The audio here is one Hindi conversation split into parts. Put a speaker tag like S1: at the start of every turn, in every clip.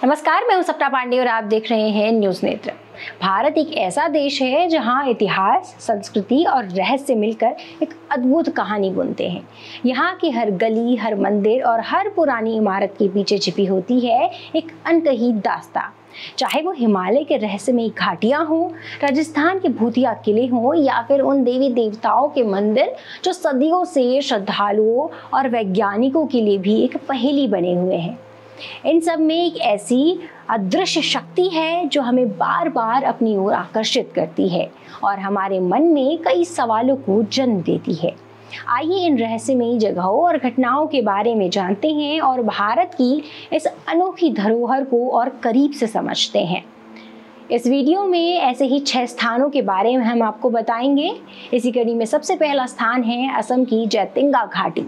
S1: नमस्कार, मैं हूं सप्ता पांडे और आप देख रहे हैं न्यूज नेत्र। भारत एक ऐसा देश है जहां इतिहास, संस्कृति और रहस्य मिलकर एक अद्भुत कहानी बुनते हैं। यहाँ की हर गली, हर मंदिर और हर पुरानी इमारत के पीछे छिपी होती है एक अनकही दास्तां। चाहे वो हिमालय के रहस्यमयी घाटियां हों, राजस्थान के भूतिया किले हों या फिर उन देवी देवताओं के मंदिर जो सदियों से श्रद्धालुओं और वैज्ञानिकों के लिए भी एक पहेली बने हुए हैं। इन सब में एक ऐसी अदृश्य शक्ति है जो हमें बार बार अपनी ओर आकर्षित करती है और हमारे मन में कई सवालों को जन्म देती है। आइए इन रहस्यमयी जगहों और घटनाओं के बारे में जानते हैं और भारत की इस अनोखी धरोहर को और करीब से समझते हैं। इस वीडियो में ऐसे ही 6 स्थानों के बारे में हम आपको बताएंगे। इसी कड़ी में सबसे पहला स्थान है असम की जैतिंगा घाटी।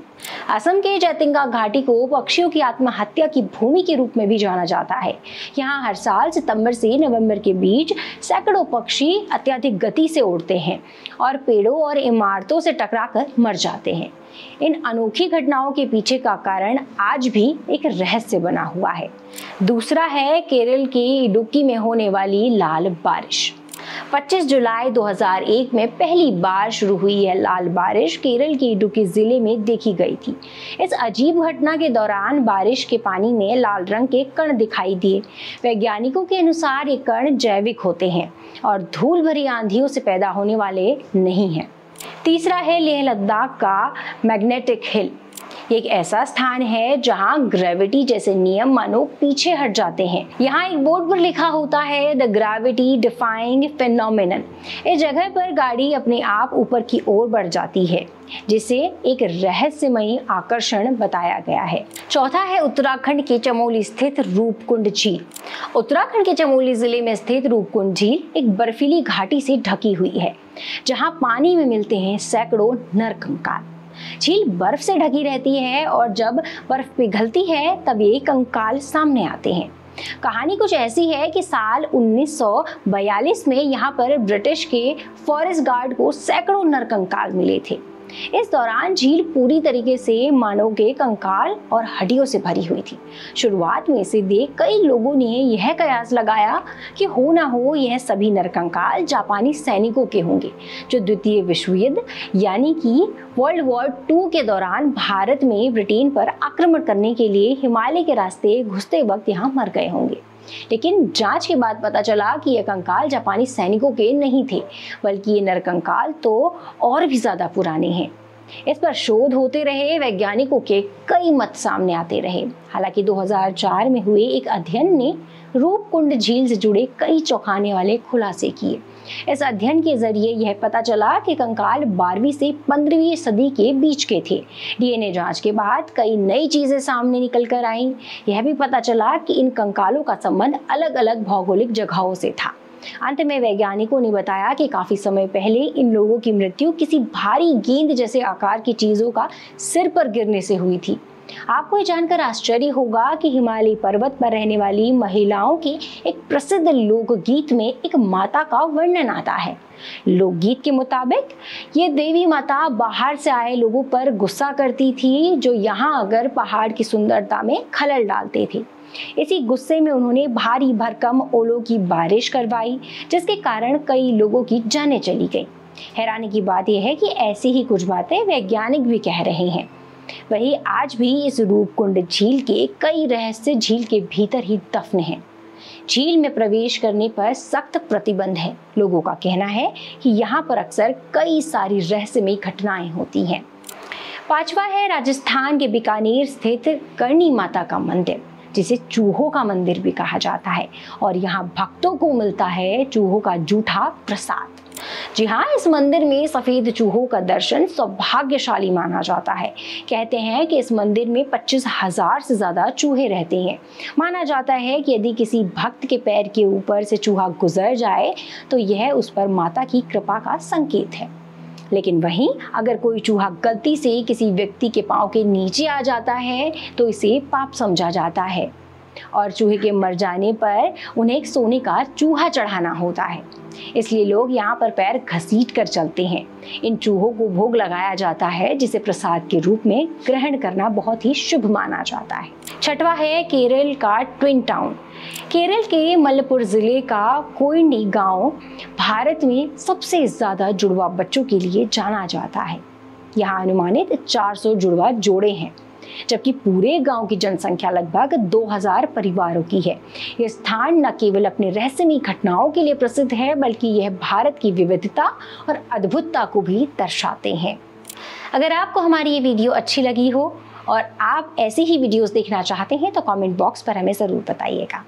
S1: असम के जैतिंगा घाटी को पक्षियों की आत्महत्या की भूमि के रूप में भी जाना जाता है। यहाँ हर साल सितंबर से नवंबर के बीच सैकड़ों पक्षी अत्यधिक गति से उड़ते हैं और पेड़ों और इमारतों से टकराकर मर जाते हैं। इन अनोखी घटनाओं के पीछे का कारण आज भी एक रहस्य बना हुआ है। दूसरा है केरल के इडुक्की में होने वाली लाल बारिश। 25 जुलाई 2001 में पहली बार शुरू हुई यह लाल बारिश केरल के इडुक्की जिले में देखी गई थी। इस अजीब घटना के दौरान बारिश के पानी में लाल रंग के कण दिखाई दिए। वैज्ञानिकों के अनुसार ये कण जैविक होते हैं और धूल भरी आंधियों से पैदा होने वाले नहीं हैं। तीसरा है लेह लद्दाख का मैग्नेटिक हिल। एक ऐसा स्थान है जहां ग्रेविटी जैसे नियम मानो पीछे हट जाते हैं। यहाँ एक बोर्ड पर लिखा होता है द ग्रेविटी डिफाइंग फिनोमेनन। इस जगह पर गाड़ी अपने आप ऊपर की ओर बढ़ जाती है, जिसे एक रहस्यमयी आकर्षण बताया गया है। चौथा है उत्तराखंड के चमोली स्थित रूपकुंड झील। उत्तराखंड के चमोली जिले में स्थित रूपकुंड झील एक बर्फीली घाटी से ढकी हुई है, जहां पानी में मिलते हैं सैकड़ों नर कंकाल। झील बर्फ से ढकी रहती है और जब बर्फ पिघलती है तब ये कंकाल सामने आते हैं। कहानी कुछ ऐसी है कि साल 1942 में यहाँ पर ब्रिटिश के फॉरेस्ट गार्ड को सैकड़ों नर कंकाल मिले थे। इस दौरान झील पूरी तरीके से मानव के कंकाल और हड्डियों से भरी हुई थी। शुरुआत में इसे देख कई लोगों ने यह कयास लगाया कि हो ना हो यह सभी नरकंकाल जापानी सैनिकों के होंगे, जो द्वितीय विश्व युद्ध यानी कि वर्ल्ड वॉर 2 के दौरान भारत में ब्रिटेन पर आक्रमण करने के लिए हिमालय के रास्ते घुसते वक्त यहाँ मर गए होंगे। लेकिन जांच के बाद पता चला कि ये कंकाल जापानी सैनिकों के नहीं थे, बल्कि ये नरकंकाल तो और भी ज्यादा पुराने हैं। इस पर शोध होते रहे, वैज्ञानिकों के कई मत सामने आते रहे। हालांकि 2004 में हुए एक अध्ययन ने रूपकुंड झील से जुड़े कई चौंकाने वाले खुलासे किए। इस अध्ययन के जरिए यह पता चला कि कंकाल 12वीं से 15वीं सदी के बीच के थे। डीएनए जांच के बाद कई नई चीजें सामने निकल कर आईं। यह भी पता चला कि इन कंकालों का संबंध अलग अलग भौगोलिक जगहों से था। अंत में वैज्ञानिकों ने बताया कि काफी समय पहले इन लोगों की मृत्यु किसी भारी गेंद जैसे आकार की चीजों का सिर पर गिरने से हुई थी। आपको ये जानकर आश्चर्य होगा कि हिमालय पर्वत पर रहने वाली महिलाओं के एक प्रसिद्ध लोकगीत में एक माता का वर्णन आता है। लोकगीत के मुताबिक ये देवी माता बाहर से आए लोगों पर गुस्सा करती थी, जो यहाँ आकर पहाड़ की सुंदरता में खलल डालते थे। इसी गुस्से में उन्होंने भारी भरकम ओलों की बारिश करवाई, जिसके कारण कई लोगों की जानें चली गई। हैरानी की बात यह है कि ऐसी ही कुछ बातें वैज्ञानिक भी कह रहे हैं। वहीं आज भी इस रूपकुंड झील के कई रहस्य झील के भीतर ही दफन हैं। झील में प्रवेश करने पर सख्त प्रतिबंध है। लोगों का कहना है कि यहाँ पर अक्सर कई सारी रहस्यमयी घटनाएं होती हैं। पांचवा है राजस्थान के बीकानेर स्थित करणी माता का मंदिर, जिसे चूहों का मंदिर भी कहा जाता है, और यहाँ भक्तों को मिलता है चूहों का जूठा प्रसाद। जी हाँ, इस मंदिर में सफेद चूहों का दर्शन सौभाग्यशाली माना जाता है। कहते हैं कि इस मंदिर में 25,000 से ज्यादा चूहे रहते हैं। माना जाता है कि यदि किसी भक्त के पैर के ऊपर से चूहा गुजर जाए तो यह उस पर माता की कृपा का संकेत है। लेकिन वहीं अगर कोई चूहा गलती से किसी व्यक्ति के पांव के नीचे आ जाता है तो इसे पाप समझा जाता है और चूहे के मर जाने पर उन्हें एक सोने का चूहा चढ़ाना होता है। इसलिए लोग यहाँ पर पैर घसीट कर चलते हैं। इन चूहों को भोग लगाया जाता है, जिसे प्रसाद के रूप में ग्रहण करना बहुत ही शुभ माना जाता है। छठवां है केरल का ट्विन टाउन। केरल के मलप्पुरम जिले का कोयिनी गांव भारत में सबसे ज़्यादा जुड़वा बच्चों के लिए जाना जाता है। यहाँ अनुमानित 400 जुड़वा जोड़े हैं, जबकि पूरे गांव की जनसंख्या लगभग 2000 परिवारों की है। यह स्थान न केवल अपने रहस्यमयी घटनाओं के लिए प्रसिद्ध है, बल्कि यह भारत की विविधता और अद्भुतता को भी दर्शाते हैं। अगर आपको हमारी ये वीडियो अच्छी लगी हो और आप ऐसी ही वीडियोस देखना चाहते हैं तो कमेंट बॉक्स पर हमें ज़रूर बताइएगा।